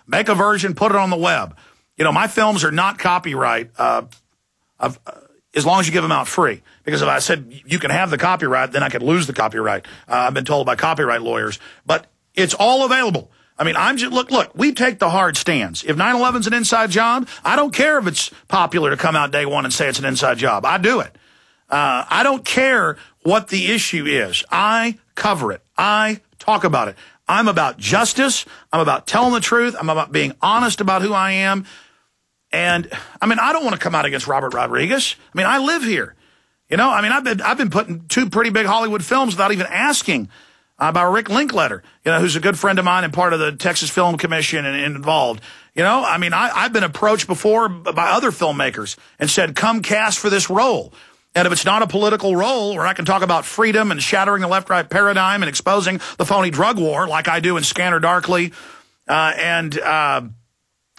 Make a version, put it on the web. You know, my films are not copyright as long as you give them out free. Because if I said you can have the copyright, then I could lose the copyright. I've been told by copyright lawyers. But it's all available. I mean, look, we take the hard stands. If 9/11's an inside job, I don't care if it's popular to come out day one and say it's an inside job. I do it. I don't care what the issue is. I cover it. I talk about it. I'm about justice. I'm about telling the truth. I'm about being honest about who I am. And, I mean, I don't want to come out against Robert Rodriguez. I mean, I live here. You know, I mean, I've been put in 2 pretty big Hollywood films without even asking. By Rick Linklater, you know, who's a good friend of mine and part of the Texas Film Commission and involved. You know, I mean, I've been approached before by other filmmakers and said, come cast for this role. And if it's not a political role where I can talk about freedom and shattering the left-right paradigm and exposing the phony drug war like I do in Scanner Darkly and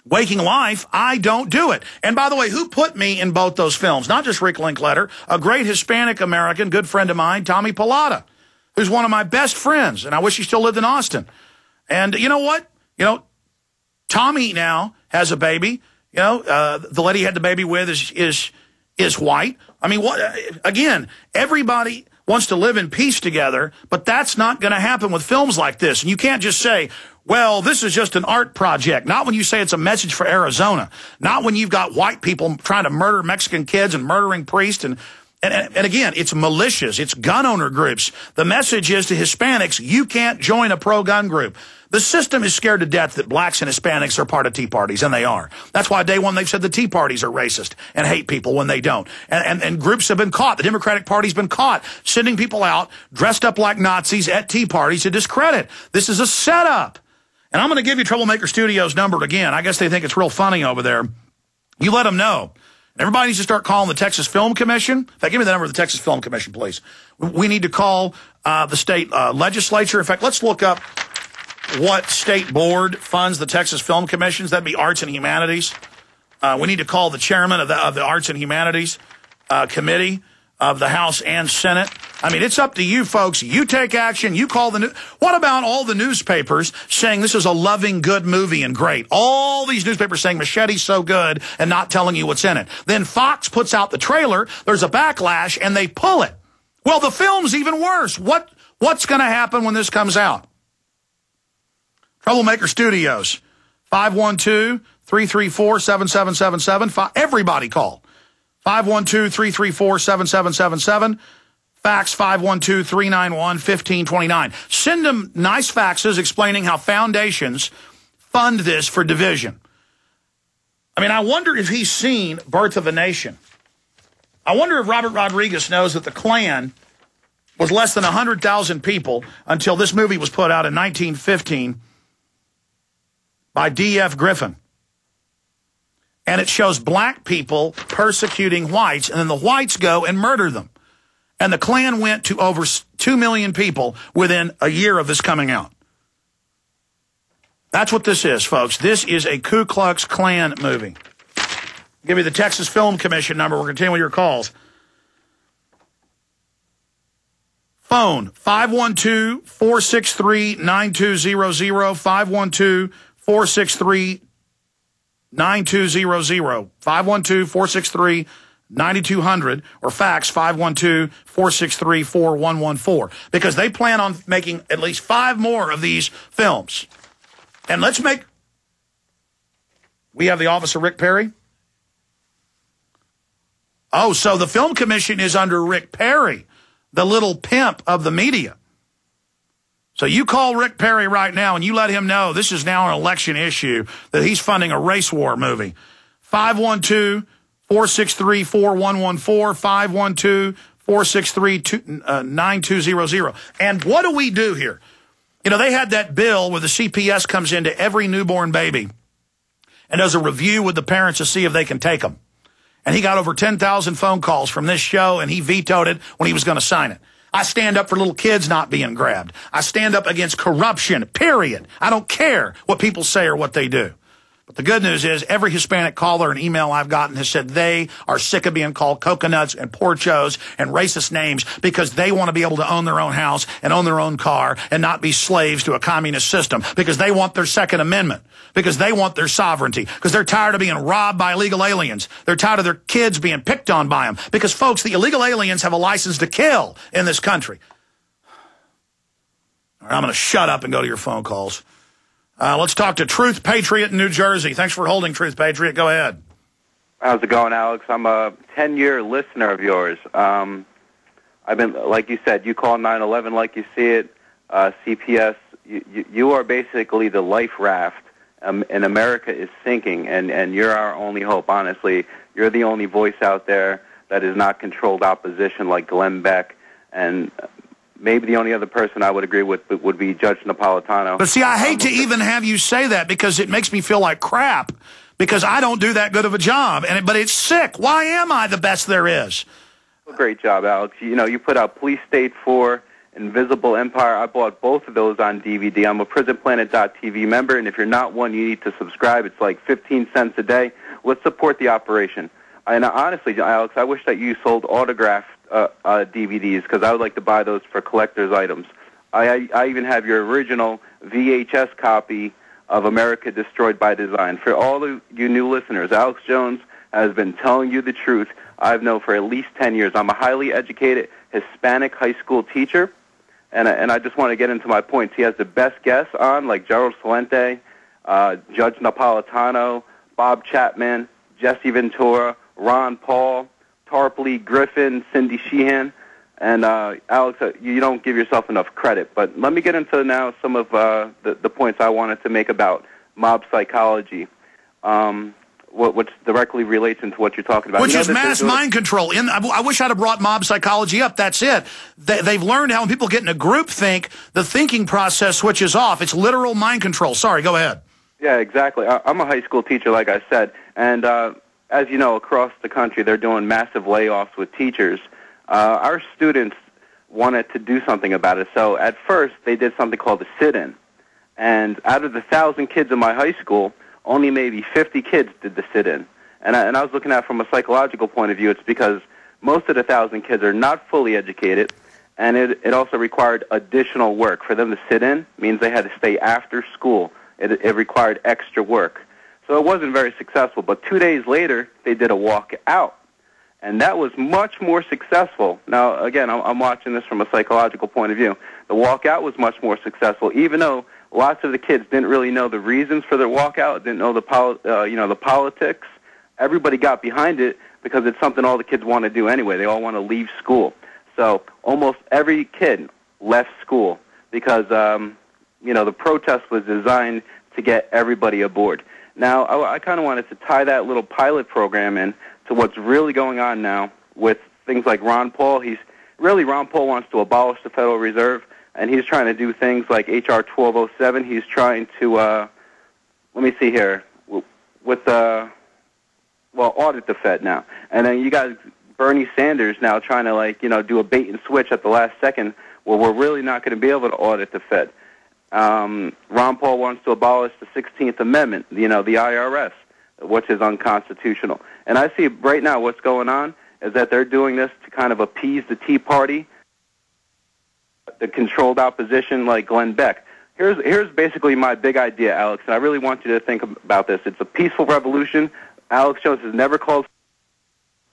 Waking Life, I don't do it. And by the way, who put me in both those films? Not just Rick Linklater, a great Hispanic American, good friend of mine, Tommy Pilata, who's one of my best friends, and I wish he still lived in Austin. And you know what? You know, Tommy now has a baby. You know, the lady he had the baby with is white. I mean, what? Again, everybody wants to live in peace together, but that's not going to happen with films like this. And you can't just say, well, this is just an art project. Not when you say it's a message for Arizona. Not when you've got white people trying to murder Mexican kids and murdering priests and again, it's militias, it's gun owner groups. The message is to Hispanics, you can't join a pro-gun group. The system is scared to death that blacks and Hispanics are part of Tea Parties, and they are. That's why day one they've said the Tea Parties are racist and hate people when they don't. And groups have been caught. The Democratic Party's been caught sending people out dressed up like Nazis at Tea Parties to discredit. This is a setup. And I'm going to give you Troublemaker Studios' number again. I guess they think it's real funny over there. You let them know. Everybody needs to start calling the Texas Film Commission. In fact, give me the number of the Texas Film Commission, please. We need to call the state legislature. In fact, let's look up what state board funds the Texas Film Commissions. That'd be Arts and Humanities. We need to call the chairman of the Arts and Humanities Committee of the House and Senate. I mean, it's up to you folks. You take action. You call the news. What about all the newspapers saying this is a loving, good movie and great? All these newspapers saying Machete's so good and not telling you what's in it. Then Fox puts out the trailer. There's a backlash and they pull it. Well, the film's even worse. What's going to happen when this comes out? Troublemaker Studios, 512-334-7777. Everybody call. 512-334-7777. Fax 512-391-1529. Send them nice faxes explaining how foundations fund this for division. I mean, I wonder if he's seen Birth of a Nation. I wonder if Robert Rodriguez knows that the Klan was less than 100,000 people until this movie was put out in 1915 by D.F. Griffin. And it shows black people persecuting whites, and then the whites go and murder them. And the Klan went to over 2 million people within a year of this coming out. That's what this is, folks. This is a Ku Klux Klan movie. I'll give you the Texas Film Commission number. We're continuing your calls. Phone, 512-463-9200, 512-463-9200, 512-463-9200, or fax 512-463-4114, because they plan on making at least 5 more of these films. And we have the office of Rick Perry. Oh, so the Film Commission is under Rick Perry, the little pimp of the media. So you call Rick Perry right now and you let him know this is now an election issue, that he's funding a race war movie. 512-463-4114, 512-463-9200. And what do we do here? You know, they had that bill where the CPS comes into every newborn baby and does a review with the parents to see if they can take them. And he got over 10,000 phone calls from this show, and he vetoed it when he was going to sign it. I stand up for little kids not being grabbed. I stand up against corruption, period. I don't care what people say or what they do. But the good news is every Hispanic caller and email I've gotten has said they are sick of being called coconuts and porchos and racist names because they want to be able to own their own house and own their own car and not be slaves to a communist system, because they want their Second Amendment, because they want their sovereignty, because they're tired of being robbed by illegal aliens. They're tired of their kids being picked on by them, because, folks, the illegal aliens have a license to kill in this country. All right, I'm going to shut up and go to your phone calls. Let's talk to Truth Patriot in New Jersey. Thanks for holding, Truth Patriot. Go ahead. How's it going, Alex? I'm a 10-year listener of yours. I've been, like you said, you call 9/11 like you see it. CPS, you are basically the life raft, and America is sinking, and you're our only hope, honestly. You're the only voice out there that is not controlled opposition like Glenn Beck, and maybe the only other person I would agree with would be Judge Napolitano. But see, I hate to even have you say that, because it makes me feel like crap, because I don't do that good of a job. But it's sick. Why am I the best there is? Great job, Alex. You know, you put out Police State 4, Invisible Empire. I bought both of those on DVD. I'm a pacman.pt.vu member, and if you're not one, you need to subscribe. It's like 15 cents a day. Let's support the operation. And honestly, Alex, I wish that you sold autographed DVDs, because I would like to buy those for collector's items. I even have your original VHS copy of America Destroyed by Design. For all of you new listeners, Alex Jones has been telling you the truth. I've known for at least 10 years. I'm a highly educated Hispanic high school teacher, and I just want to get into my points. He has the best guests on, like Gerald Celente, Judge Napolitano, Bob Chapman, Jesse Ventura, Ron Paul, Tarpley Griffin, Cindy Sheehan, and Alex, you don't give yourself enough credit. But let me get into now some of the points I wanted to make about mob psychology, which directly relates into what you're talking about. Which is mass mind control. I wish I'd have brought mob psychology up. That's it. They've learned how when people get in a group think, the thinking process switches off. It's literal mind control. Sorry, go ahead. Yeah, exactly. I'm a high school teacher, like I said, and as you know, across the country, they're doing massive layoffs with teachers. Our students wanted to do something about it. So at first, they did something called a sit-in. And out of the 1,000 kids in my high school, only maybe 50 kids did the sit-in. And I was looking at it from a psychological point of view. It's because most of the 1,000 kids are not fully educated, and it also required additional work. For them to sit in means they had to stay after school. It required extra work. So it wasn't very successful. But 2 days later, they did a walk out. And that was much more successful. Now, again, I'm watching this from a psychological point of view. The walkout was much more successful, even though lots of the kids didn't really know the reasons for their walkout, didn't know the politics. Everybody got behind it because it's something all the kids want to do anyway. They all want to leave school. So almost every kid left school because the protest was designed to get everybody aboard. Now, I kind of wanted to tie that little pilot program in to what's really going on now with things like Ron Paul. Ron Paul wants to abolish the Federal Reserve, and he's trying to do things like H.R. 1207. He's trying to, let me see here, audit the Fed now. And then you got Bernie Sanders now trying to, do a bait and switch at the last second where we're really not going to be able to audit the Fed. Ron Paul wants to abolish the 16th Amendment, the IRS, which is unconstitutional. And I see right now what's going on is that they're doing this to kind of appease the Tea Party, the controlled opposition like Glenn Beck. Here's basically my big idea, Alex, and I really want you to think about this. It's a peaceful revolution. Alex Jones has never called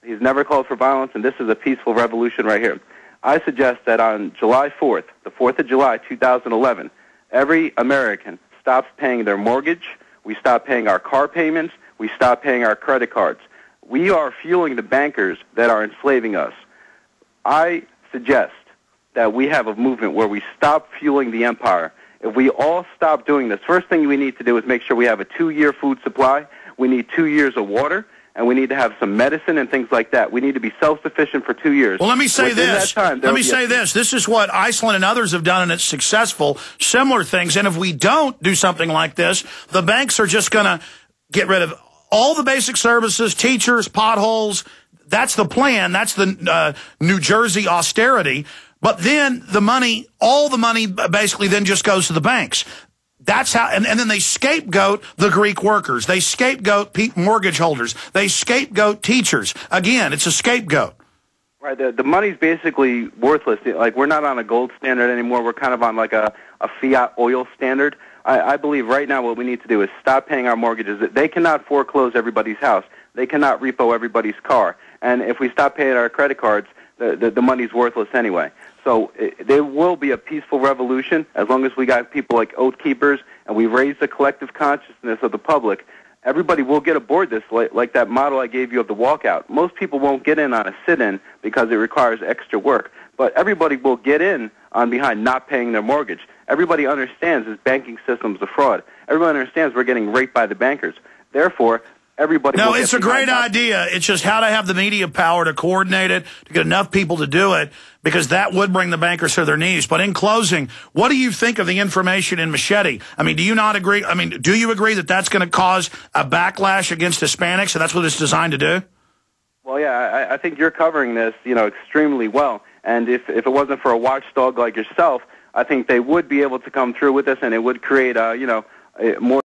for violence, and this is a peaceful revolution right here. I suggest that on July 4th, the 4th of July, 2011, every American stops paying their mortgage, we stop paying our car payments, we stop paying our credit cards. We are fueling the bankers that are enslaving us. I suggest that we have a movement where we stop fueling the empire. If we all stop doing this, first thing we need to do is make sure we have a 2-year food supply. We need 2 years of water, and we need to have some medicine and things like that. We need to be self-sufficient for 2 years. Well, let me say this. This is what Iceland and others have done, and it's successful. Similar things. And if we don't do something like this, the banks are just going to get rid of all the basic services, teachers, potholes. That's the plan. That's the New Jersey austerity. But then all the money basically then just goes to the banks. That's how, and then they scapegoat the Greek workers. They scapegoat mortgage holders. They scapegoat teachers. Again, it's a scapegoat. Right. The money's basically worthless. Like, we're not on a gold standard anymore. We're kind of on like a fiat oil standard. I believe right now what we need to do is stop paying our mortgages. They cannot foreclose everybody's house. They cannot repo everybody's car. And if we stop paying our credit cards, the money's worthless anyway. So there will be a peaceful revolution as long as we got people like Oath Keepers and we raise the collective consciousness of the public. Everybody will get aboard this, like that model I gave you of the walkout. Most people won't get in on a sit-in because it requires extra work. But everybody will get in on behind not paying their mortgage. Everybody understands this banking system's a fraud. Everybody understands we're getting raped by the bankers. Therefore, everybody. No, it's a great idea. It's just how to have the media power to coordinate it, to get enough people to do it, because that would bring the bankers to their knees. But in closing, what do you think of the information in Machete? I mean, do you not agree? I mean, do you agree that that's going to cause a backlash against Hispanics, and that's what it's designed to do? Well, yeah, I think you're covering this, extremely well. And if it wasn't for a watchdog like yourself, I think they would be able to come through with this, and it would create, more